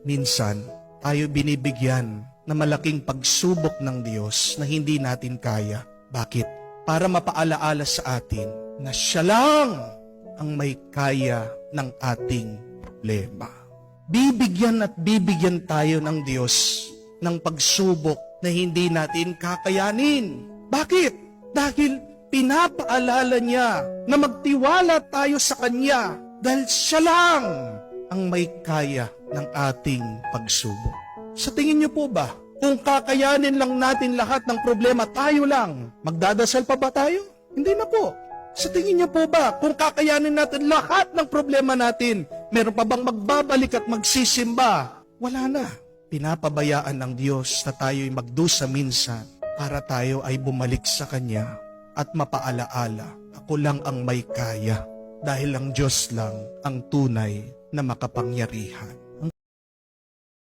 Minsan, tayo binibigyan na malaking pagsubok ng Diyos na hindi natin kaya. Bakit? Para mapaalaala sa atin na Siya lang ang may kaya ng ating problema. Bibigyan at bibigyan tayo ng Diyos ng pagsubok na hindi natin kakayanin. Bakit? Dahil pinapaalala niya na magtiwala tayo sa Kanya dahil Siya lang ang may kaya ng ating pagsubok. Sa tingin niyo po ba, kung kakayanin lang natin lahat ng problema tayo lang, magdadasal pa ba tayo? Hindi na po. Sa tingin niyo po ba, kung kakayanin natin lahat ng problema natin, meron pa bang magbabalik at magsisimba? Wala na. Pinapabayaan ng Diyos na tayo'y magdusa minsan para tayo ay bumalik sa Kanya at mapaalaala, ako lang ang may kaya dahil ang Diyos lang ang tunay na makapangyarihan.